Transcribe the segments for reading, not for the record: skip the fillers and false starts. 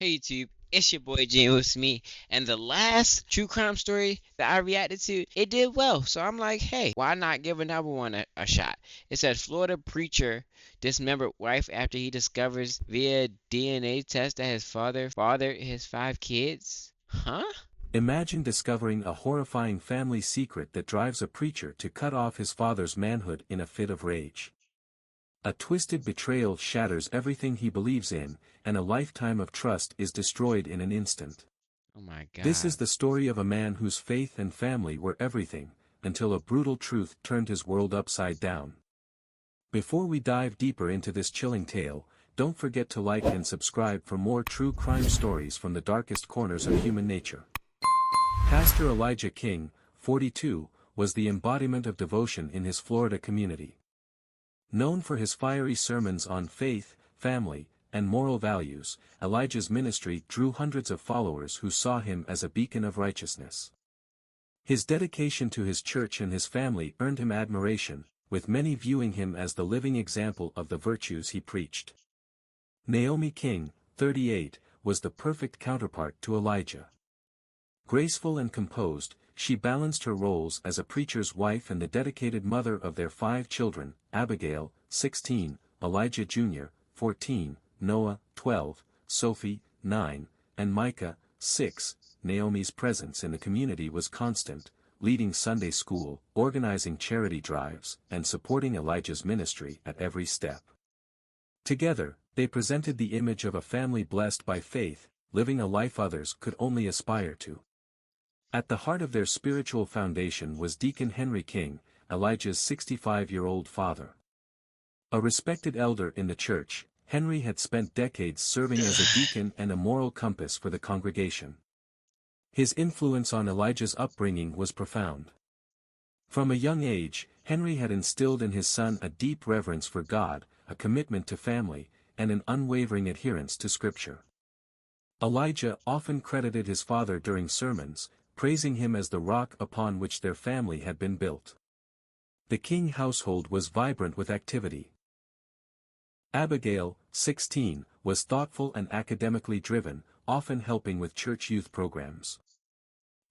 Hey YouTube, it's your boy Jay with me. And the last true crime story that I reacted to, it did well. So I'm like, hey, why not give another one a shot? It says Florida preacher dismembered wife after he discovers via DNA test that his father fathered his five kids. Huh? Imagine discovering a horrifying family secret that drives a preacher to cut off his father's manhood in a fit of rage. A twisted betrayal shatters everything he believes in, and a lifetime of trust is destroyed in an instant. Oh my This is god. the story of a man whose faith and family were everything, until a brutal truth turned his world upside down. Before we dive deeper into this chilling tale, don't forget to like and subscribe for more true crime stories from the darkest corners of human nature. Pastor Elijah King, 42, was the embodiment of devotion in his Florida community. Known for his fiery sermons on faith, family, and moral values, Elijah's ministry drew hundreds of followers who saw him as a beacon of righteousness. His dedication to his church and his family earned him admiration, with many viewing him as the living example of the virtues he preached. Naomi King, 38, was the perfect counterpart to Elijah. Graceful and composed, she balanced her roles as a preacher's wife and the dedicated mother of their 5 children, Abigail, 16, Elijah Jr., 14, Noah, 12, Sophie, 9, and Micah, 6. Naomi's presence in the community was constant, leading Sunday school, organizing charity drives, and supporting Elijah's ministry at every step. Together, they presented the image of a family blessed by faith, living a life others could only aspire to. At the heart of their spiritual foundation was Deacon Henry King, Elijah's 65-year-old father. A respected elder in the church, Henry had spent decades serving as a deacon and a moral compass for the congregation. His influence on Elijah's upbringing was profound. From a young age, Henry had instilled in his son a deep reverence for God, a commitment to family, and an unwavering adherence to Scripture. Elijah often credited his father during sermons, praising him as the rock upon which their family had been built. The King household was vibrant with activity. Abigail, 16, was thoughtful and academically driven, often helping with church youth programs.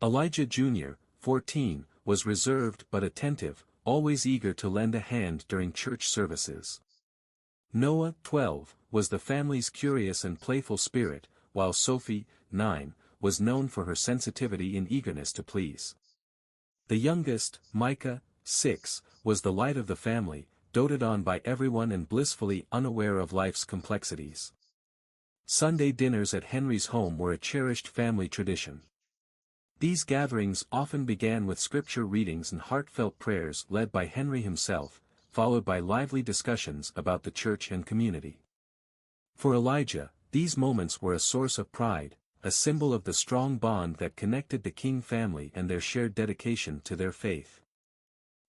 Elijah Jr., 14, was reserved but attentive, always eager to lend a hand during church services. Noah, 12, was the family's curious and playful spirit, while Sophie, 9, was known for her sensitivity and eagerness to please. The youngest, Micah, 6, was the light of the family, doted on by everyone and blissfully unaware of life's complexities. Sunday dinners at Henry's home were a cherished family tradition. These gatherings often began with scripture readings and heartfelt prayers led by Henry himself, followed by lively discussions about the church and community. For Elijah, these moments were a source of pride, a symbol of the strong bond that connected the King family and their shared dedication to their faith.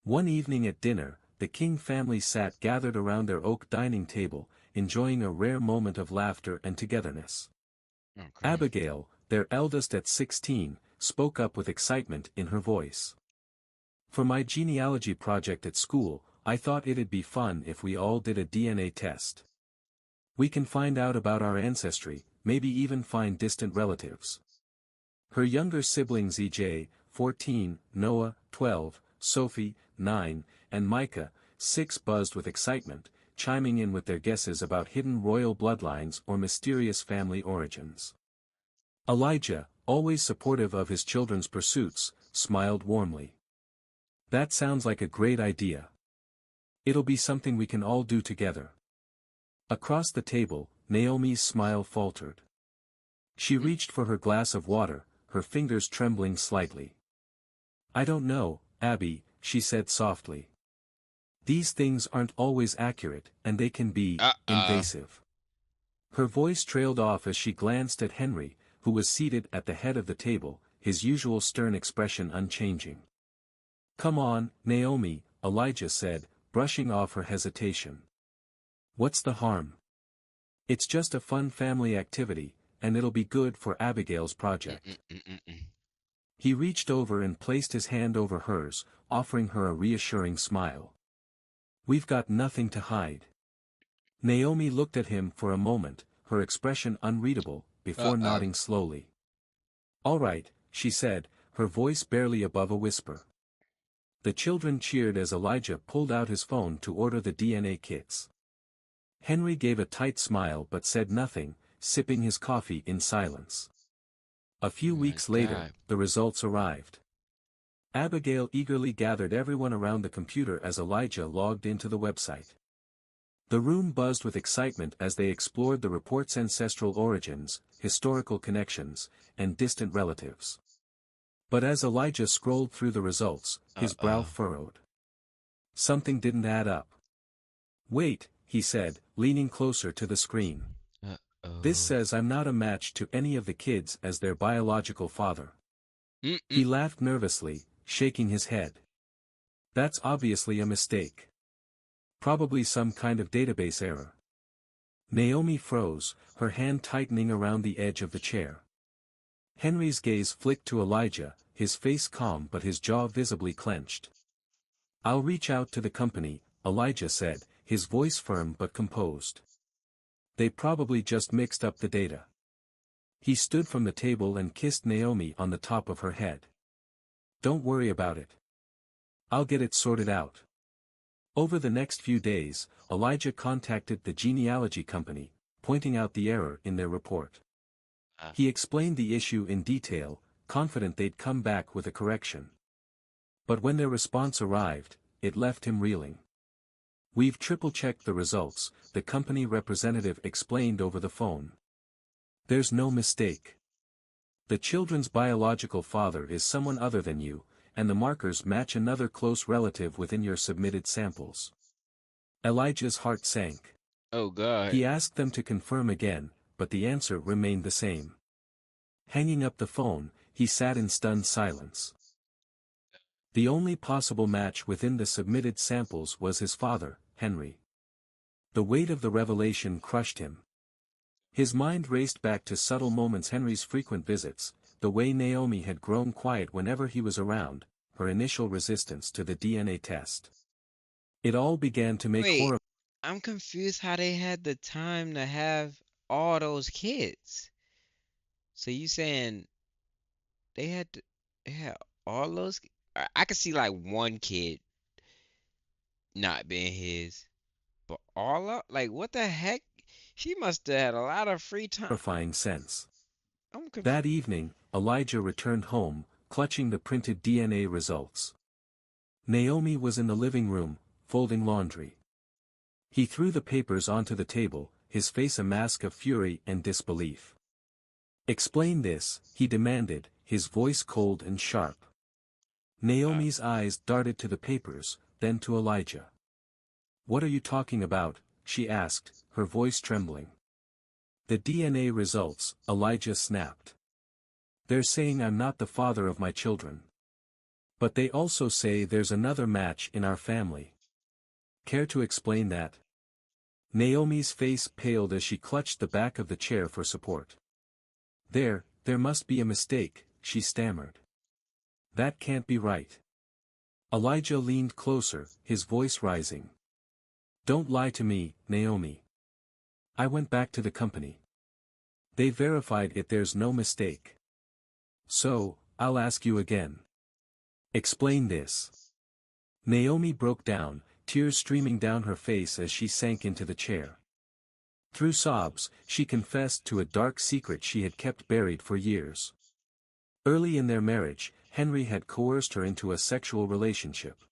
One evening at dinner, the King family sat gathered around their oak dining table, enjoying a rare moment of laughter and togetherness. Okay. Abigail, their eldest at 16, spoke up with excitement in her voice. "For my genealogy project at school, I thought it'd be fun if we all did a DNA test. We can find out about our ancestry, maybe even find distant relatives." Her younger siblings EJ, 14, Noah, 12, Sophie, 9, and Micah, 6 buzzed with excitement, chiming in with their guesses about hidden royal bloodlines or mysterious family origins. Elijah, always supportive of his children's pursuits, smiled warmly. "That sounds like a great idea. It'll be something we can all do together." Across the table, Naomi's smile faltered. She reached for her glass of water, her fingers trembling slightly. "I don't know, Abby," she said softly. "These things aren't always accurate, and they can be Uh-oh. invasive." Her voice trailed off as she glanced at Henry, who was seated at the head of the table, his usual stern expression unchanging. "Come on, Naomi," Elijah said, brushing off her hesitation. "What's the harm? It's just a fun family activity, and it'll be good for Abigail's project." Mm-mm-mm-mm-mm. He reached over and placed his hand over hers, offering her a reassuring smile. "We've got nothing to hide." Naomi looked at him for a moment, her expression unreadable, before Uh-oh. nodding slowly. "All right," she said, her voice barely above a whisper. The children cheered as Elijah pulled out his phone to order the DNA kits. Henry gave a tight smile but said nothing, sipping his coffee in silence. A Oh few my weeks later, God. the results arrived. Abigail eagerly gathered everyone around the computer as Elijah logged into the website. The room buzzed with excitement as they explored the report's ancestral origins, historical connections, and distant relatives. But as Elijah scrolled through the results, his brow Uh-oh. furrowed. Something didn't add up. "Wait," he said, leaning closer to the screen. "This Uh-oh. says I'm not a match to any of the kids as their biological father." Mm-mm. He laughed nervously, shaking his head. "That's obviously a mistake. Probably some kind of database error." Naomi froze, her hand tightening around the edge of the chair. Henry's gaze flicked to Elijah, his face calm but his jaw visibly clenched. "I'll reach out to the company," Elijah said, his voice firm but composed. "They probably just mixed up the data." He stood from the table and kissed Naomi on the top of her head. "Don't worry about it. I'll get it sorted out." Over the next few days, Elijah contacted the genealogy company, pointing out the error in their report. Uh, He explained the issue in detail, confident they'd come back with a correction. But when their response arrived, it left him reeling. "We've triple-checked the results," the company representative explained over the phone. "There's no mistake. The children's biological father is someone other than you, and the markers match another close relative within your submitted samples." Elijah's heart sank. oh God. He asked them to confirm again, but the answer remained the same. Hanging up the phone, he sat in stunned silence. The only possible match within the submitted samples was his father, Henry. The weight of the revelation crushed him. His mind raced back to subtle moments: Henry's frequent visits, the way Naomi had grown quiet whenever he was around, her initial resistance to the DNA test. It all began to make Wait, horrible. I'm confused how they had the time to have all those kids. So you saying they had all those? I could see like one kid not being his, but all of like what the heck? She must have had a lot of free time. Horrifying sense. I'm confused. That evening, Elijah returned home, clutching the printed DNA results. Naomi was in the living room, folding laundry. He threw the papers onto the table, his face a mask of fury and disbelief. "Explain this," he demanded, his voice cold and sharp. Naomi's eyes darted to the papers, then to Elijah. "What are you talking about?" she asked, her voice trembling. "The DNA results," Elijah snapped. "They're saying I'm not the father of my children. But they also say there's another match in our family. Care to explain that?" Naomi's face paled as she clutched the back of the chair for support. There must be a mistake," she stammered. "That can't be right." Elijah leaned closer, his voice rising. "Don't lie to me, Naomi. I went back to the company. They verified it, there's no mistake. So, I'll ask you again. Explain this." Naomi broke down, tears streaming down her face as she sank into the chair. Through sobs, she confessed to a dark secret she had kept buried for years. Early in their marriage, Henry had coerced her into a sexual relationship.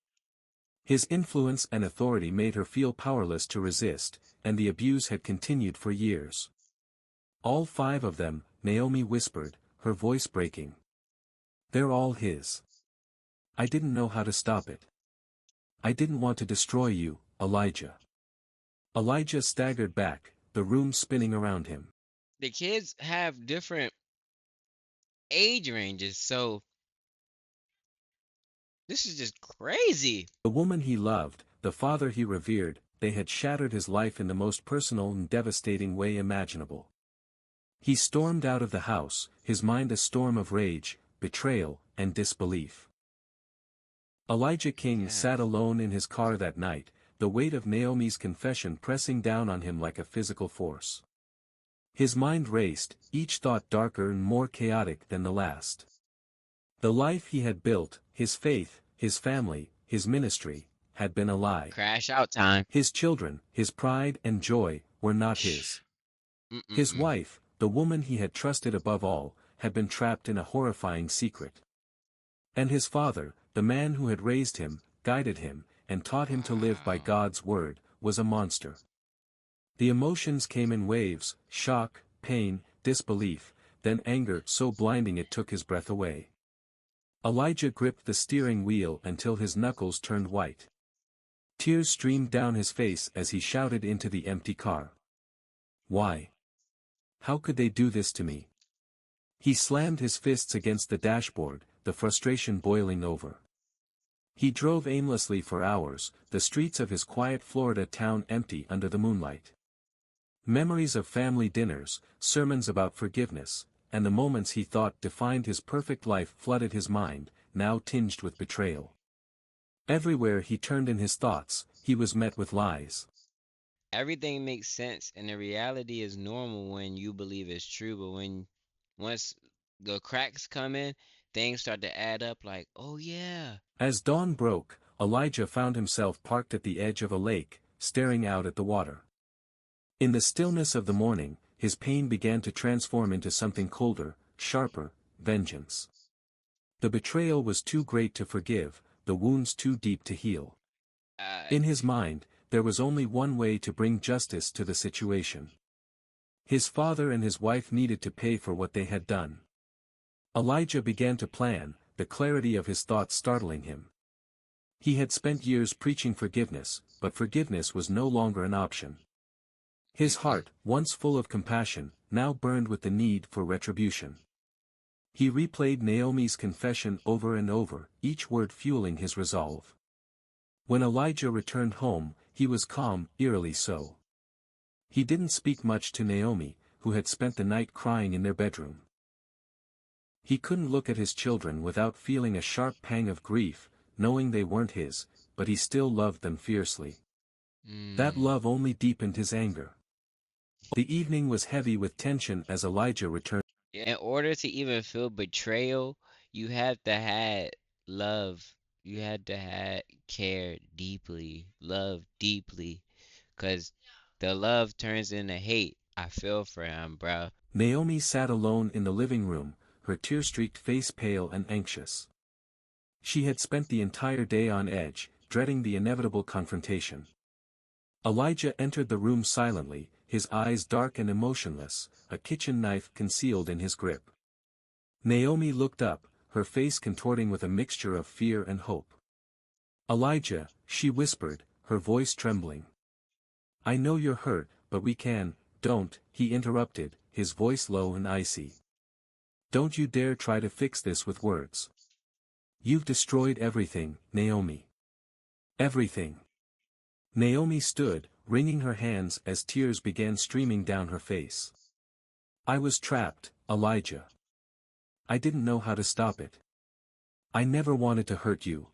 His influence and authority made her feel powerless to resist, and the abuse had continued for years. "All 5 of them," Naomi whispered, her voice breaking. "They're all his. I didn't know how to stop it. I didn't want to destroy you, Elijah." Elijah staggered back, the room spinning around him. The kids have different age ranges, so this is just crazy. The woman he loved, the father he revered, they had shattered his life in the most personal and devastating way imaginable. He stormed out of the house, his mind a storm of rage, betrayal, and disbelief. Elijah King Yeah. sat alone in his car that night, the weight of Naomi's confession pressing down on him like a physical force. His mind raced, each thought darker and more chaotic than the last. The life he had built, his faith, his family, his ministry, had been a lie. Crash out time. His children, his pride and joy, were not his. His Mm-mm-mm. wife, the woman he had trusted above all, had been trapped in a horrifying secret. And his father, the man who had raised him, guided him, and taught him to live by Wow. God's word, was a monster. The emotions came in waves: shock, pain, disbelief, then anger so blinding it took his breath away. Elijah gripped the steering wheel until his knuckles turned white. Tears streamed down his face as he shouted into the empty car. Why? How could they do this to me? He slammed his fists against the dashboard, the frustration boiling over. He drove aimlessly for hours, the streets of his quiet Florida town empty under the moonlight. Memories of family dinners, sermons about forgiveness, and the moments he thought defined his perfect life flooded his mind, now tinged with betrayal. Everywhere he turned in his thoughts, he was met with lies. Everything makes sense, and the reality is normal when you believe it's true. But once the cracks come in, things start to add up. Like, oh yeah. As dawn broke, Elijah found himself parked at the edge of a lake, staring out at the water. In the stillness of the morning, his pain began to transform into something colder, sharper: vengeance. The betrayal was too great to forgive, the wounds too deep to heal. Uh, In his mind, there was only one way to bring justice to the situation. His father and his wife needed to pay for what they had done. Elijah began to plan, the clarity of his thoughts startling him. He had spent years preaching forgiveness, but forgiveness was no longer an option. His heart, once full of compassion, now burned with the need for retribution. He replayed Naomi's confession over and over, each word fueling his resolve. When Elijah returned home, he was calm, eerily so. He didn't speak much to Naomi, who had spent the night crying in their bedroom. He couldn't look at his children without feeling a sharp pang of grief, knowing they weren't his, but he still loved them fiercely. That mm. love only deepened his anger. The evening was heavy with tension as Elijah returned. In order to even feel betrayal, you have to have love. You had to have care deeply, love deeply, cause the love turns into hate. I feel for him, bro. Naomi sat alone in the living room, her tear-streaked face pale and anxious. She had spent the entire day on edge, dreading the inevitable confrontation. Elijah entered the room silently, his eyes dark and emotionless, a kitchen knife concealed in his grip. Naomi looked up, her face contorting with a mixture of fear and hope. "Elijah," she whispered, her voice trembling. "I know you're hurt, but we can." "Don't," he interrupted, his voice low and icy. "Don't you dare try to fix this with words. You've destroyed everything, Naomi. Everything." Naomi stood, wringing her hands as tears began streaming down her face. "I was trapped, Elijah. I didn't know how to stop it. I never wanted to hurt you."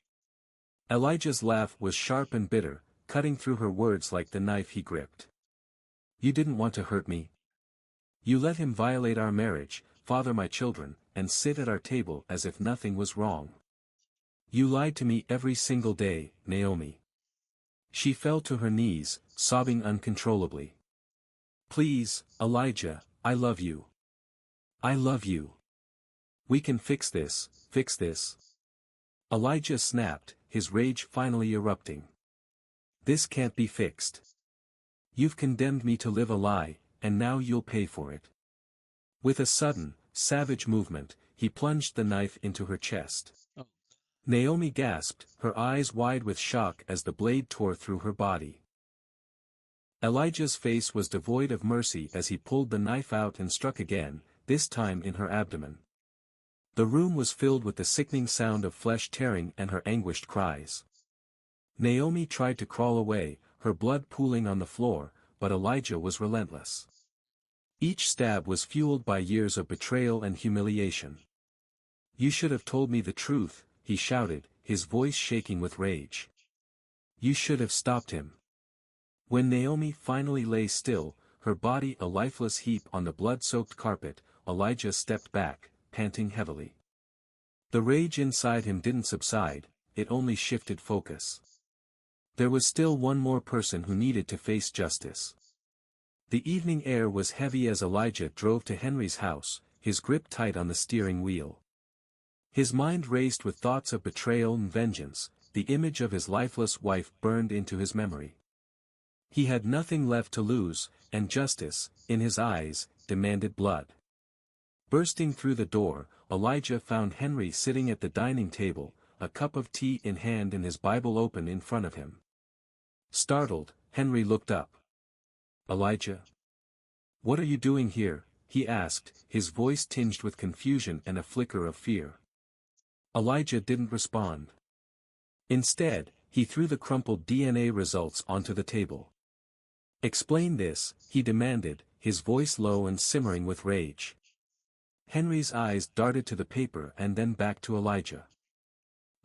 Elijah's laugh was sharp and bitter, cutting through her words like the knife he gripped. "You didn't want to hurt me. You let him violate our marriage, father my children, and sit at our table as if nothing was wrong. You lied to me every single day, Naomi." She fell to her knees, sobbing uncontrollably. "Please, Elijah, I love you. I love you. We can fix this, fix this." Elijah snapped, his rage finally erupting. "This can't be fixed. You've condemned me to live a lie, and now you'll pay for it." With a sudden, savage movement, he plunged the knife into her chest. Oh. Naomi gasped, her eyes wide with shock as the blade tore through her body. Elijah's face was devoid of mercy as he pulled the knife out and struck again, this time in her abdomen. The room was filled with the sickening sound of flesh tearing and her anguished cries. Naomi tried to crawl away, her blood pooling on the floor, but Elijah was relentless. Each stab was fueled by years of betrayal and humiliation. "You should have told me the truth," he shouted, his voice shaking with rage. "You should have stopped him." When Naomi finally lay still, her body a lifeless heap on the blood-soaked carpet, Elijah stepped back, panting heavily. The rage inside him didn't subside, it only shifted focus. There was still one more person who needed to face justice. The evening air was heavy as Elijah drove to Henry's house, his grip tight on the steering wheel. His mind raced with thoughts of betrayal and vengeance, the image of his lifeless wife burned into his memory. He had nothing left to lose, and justice, in his eyes, demanded blood. Bursting through the door, Elijah found Henry sitting at the dining table, a cup of tea in hand and his Bible open in front of him. Startled, Henry looked up. "Elijah? What are you doing here?" he asked, his voice tinged with confusion and a flicker of fear. Elijah didn't respond. Instead, he threw the crumpled DNA results onto the table. "Explain this," he demanded, his voice low and simmering with rage. Henry's eyes darted to the paper and then back to Elijah.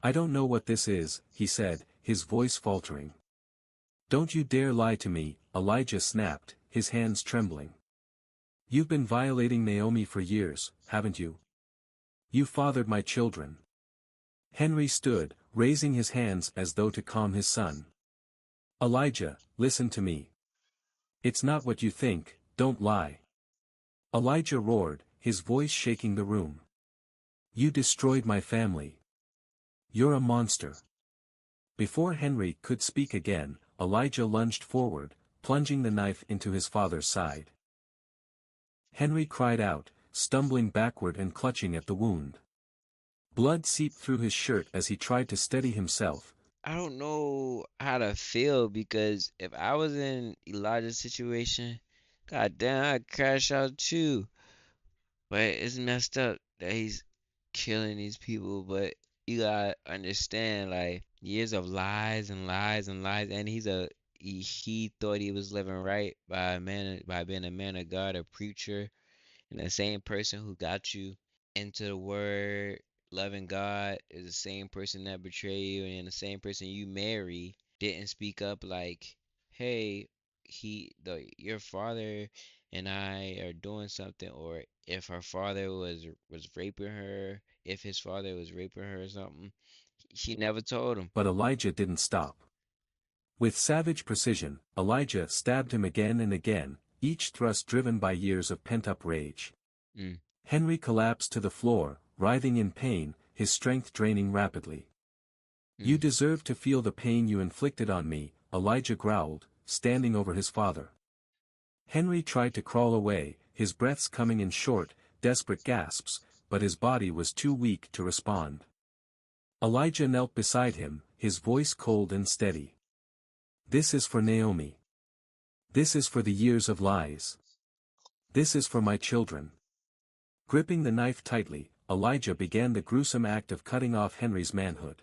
"I don't know what this is," he said, his voice faltering. "Don't you dare lie to me," Elijah snapped, his hands trembling. "You've been violating Naomi for years, haven't you? You fathered my children." Henry stood, raising his hands as though to calm his son. "Elijah, listen to me. It's not what you think, don't lie." Elijah roared, his voice shaking the room. "You destroyed my family. You're a monster." Before Henry could speak again, Elijah lunged forward, plunging the knife into his father's side. Henry cried out, stumbling backward and clutching at the wound. Blood seeped through his shirt as he tried to steady himself. I don't know how to feel because if I was in Elijah's situation, god damn, I'd crash out too. But it's messed up that he's killing these people. But you gotta understand, like years of lies and lies and lies, and he thought he was living right by being a man of God, a preacher, and the same person who got you into the word, loving God, is the same person that betrayed you, and the same person you marry didn't speak up like, hey, your father and I are doing something, or if her father was raping her, if his father was raping her or something, she never told him. But Elijah didn't stop. With savage precision, Elijah stabbed him again and again, each thrust driven by years of pent-up rage. Mm, Henry collapsed to the floor, writhing in pain, his strength draining rapidly. "You mm. deserve to feel the pain you inflicted on me," Elijah growled, standing over his father. Henry tried to crawl away, his breaths coming in short, desperate gasps, but his body was too weak to respond. Elijah knelt beside him, his voice cold and steady. "This is for Naomi. This is for the years of lies. This is for my children." Gripping the knife tightly, Elijah began the gruesome act of cutting off Henry's manhood.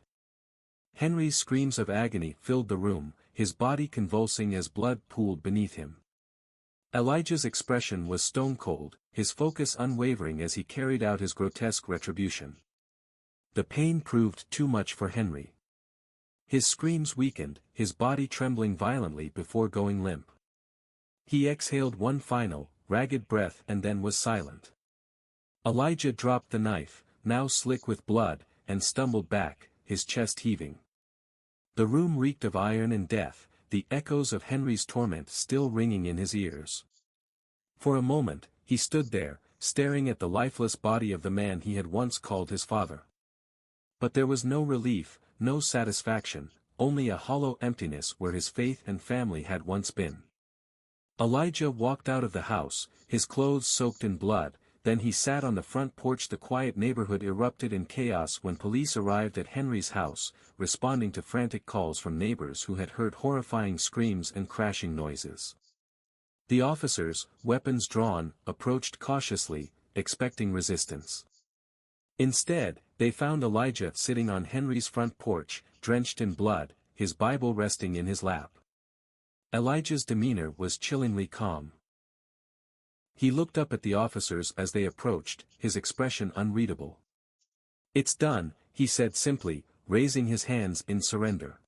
Henry's screams of agony filled the room, his body convulsing as blood pooled beneath him. Elijah's expression was stone-cold, his focus unwavering as he carried out his grotesque retribution. The pain proved too much for Henry. His screams weakened, his body trembling violently before going limp. He exhaled one final, ragged breath and then was silent. Elijah dropped the knife, now slick with blood, and stumbled back, his chest heaving. The room reeked of iron and death, the echoes of Henry's torment still ringing in his ears. For a moment, he stood there, staring at the lifeless body of the man he had once called his father. But there was no relief, no satisfaction, only a hollow emptiness where his faith and family had once been. Elijah walked out of the house, his clothes soaked in blood, then he sat on the front porch. The quiet neighborhood erupted in chaos when police arrived at Henry's house, responding to frantic calls from neighbors who had heard horrifying screams and crashing noises. The officers, weapons drawn, approached cautiously, expecting resistance. Instead, they found Elijah sitting on Henry's front porch, drenched in blood, his Bible resting in his lap. Elijah's demeanor was chillingly calm. He looked up at the officers as they approached, his expression unreadable. "It's done," he said simply, raising his hands in surrender.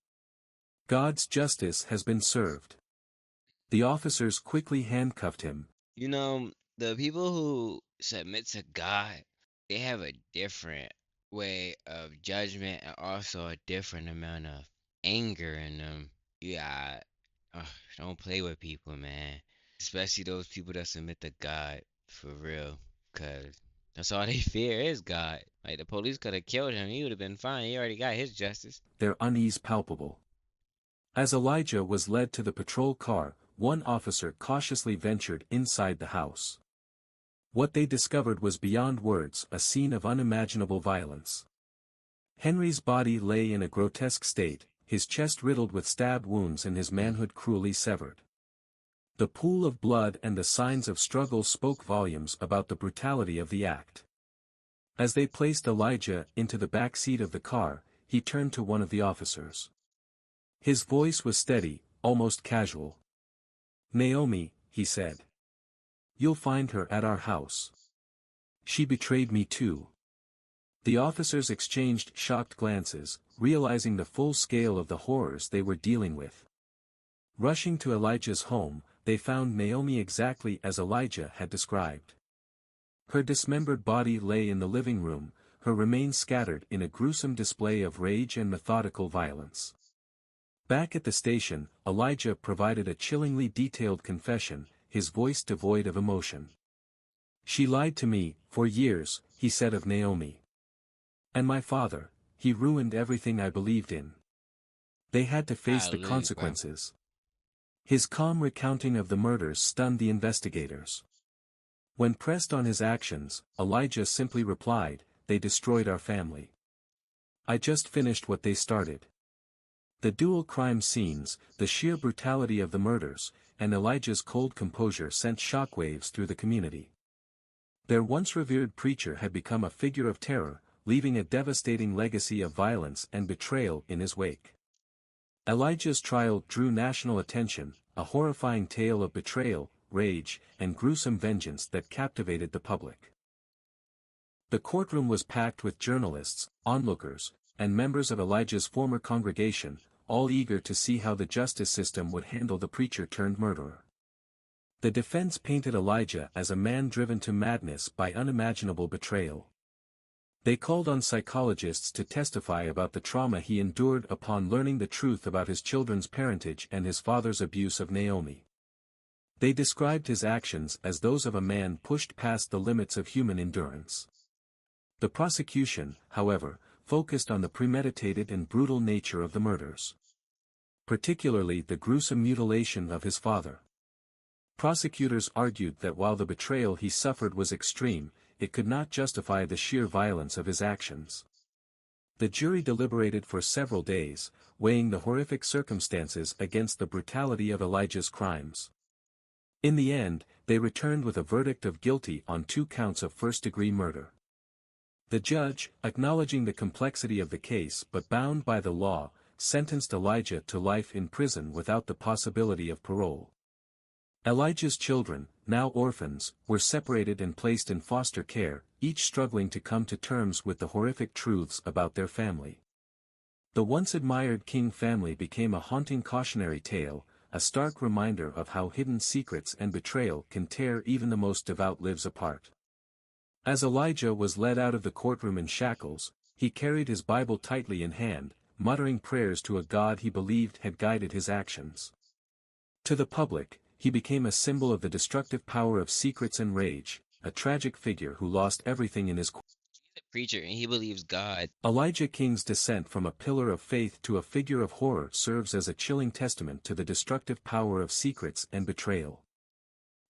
"God's justice has been served." The officers quickly handcuffed him. You know, the people who submit to God, they have a different way of judgment and also a different amount of anger in them. Yeah, ugh, don't play with people, man. Especially those people that submit to God for real, cause that's all they fear is God. Like the police could have killed him, he would have been fine. He already got his justice. Their unease palpable. As Elijah was led to the patrol car, one officer cautiously ventured inside the house. What they discovered was beyond words, a scene of unimaginable violence. Henry's body lay in a grotesque state, his chest riddled with stab wounds and his Mm. manhood cruelly severed. The pool of blood and the signs of struggle spoke volumes about the brutality of the act. As they placed Elijah into the back seat of the car, he turned to one of the officers. His voice was steady, almost casual. "Naomi," he said. "You'll find her at our house. She betrayed me too." The officers exchanged shocked glances, realizing the full scale of the horrors they were dealing with. Rushing to Elijah's home, they found Naomi exactly as Elijah had described. Her dismembered body lay in the living room, her remains scattered in a gruesome display of rage and methodical violence. Back at the station, Elijah provided a chillingly detailed confession, his voice devoid of emotion. "She lied to me, for years," he said of Naomi. "And my father, he ruined everything I believed in. They had to face the Hallelujah, bro. consequences." His calm recounting of the murders stunned the investigators. When pressed on his actions, Elijah simply replied, "They destroyed our family. I just finished what they started." The dual crime scenes, the sheer brutality of the murders, and Elijah's cold composure sent shockwaves through the community. Their once revered preacher had become a figure of terror, leaving a devastating legacy of violence and betrayal in his wake. Elijah's trial drew national attention, a horrifying tale of betrayal, rage, and gruesome vengeance that captivated the public. The courtroom was packed with journalists, onlookers, and members of Elijah's former congregation, all eager to see how the justice system would handle the preacher-turned-murderer. The defense painted Elijah as a man driven to madness by unimaginable betrayal. They called on psychologists to testify about the trauma he endured upon learning the truth about his children's parentage and his father's abuse of Naomi. They described his actions as those of a man pushed past the limits of human endurance. The prosecution, however, focused on the premeditated and brutal nature of the murders. Particularly the gruesome mutilation of his father. Prosecutors argued that while the betrayal he suffered was extreme, it could not justify the sheer violence of his actions. The jury deliberated for several days, weighing the horrific circumstances against the brutality of Elijah's crimes. In the end, they returned with a verdict of guilty on 2 counts of first-degree murder. The judge, acknowledging the complexity of the case but bound by the law, sentenced Elijah to life in prison without the possibility of parole. Elijah's children, now orphans, were separated and placed in foster care, each struggling to come to terms with the horrific truths about their family. The once admired King family became a haunting cautionary tale, a stark reminder of how hidden secrets and betrayal can tear even the most devout lives apart. As Elijah was led out of the courtroom in shackles, he carried his Bible tightly in hand, muttering prayers to a God he believed had guided his actions. To the public, he became a symbol of the destructive power of secrets and rage, a tragic figure who lost everything in his course. He's a preacher and he believes God. Elijah King's descent from a pillar of faith to a figure of horror serves as a chilling testament to the destructive power of secrets and betrayal.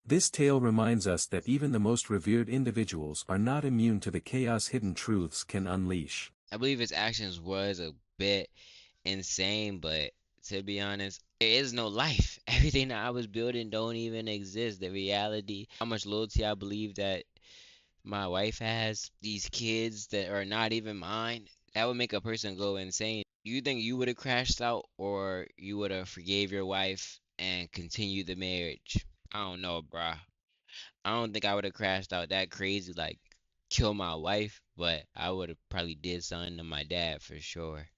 This tale reminds us that even the most revered individuals are not immune to the chaos hidden truths can unleash. I believe his actions was a bit insane, but to be honest, there is no life. Everything that I was building don't even exist. The reality, how much loyalty I believe that my wife has, these kids that are not even mine, that would make a person go insane. You think you would have crashed out or you would have forgave your wife and continued the marriage? I don't know, bruh. I don't think I would have crashed out that crazy, like kill my wife, but I would have probably did something to my dad for sure.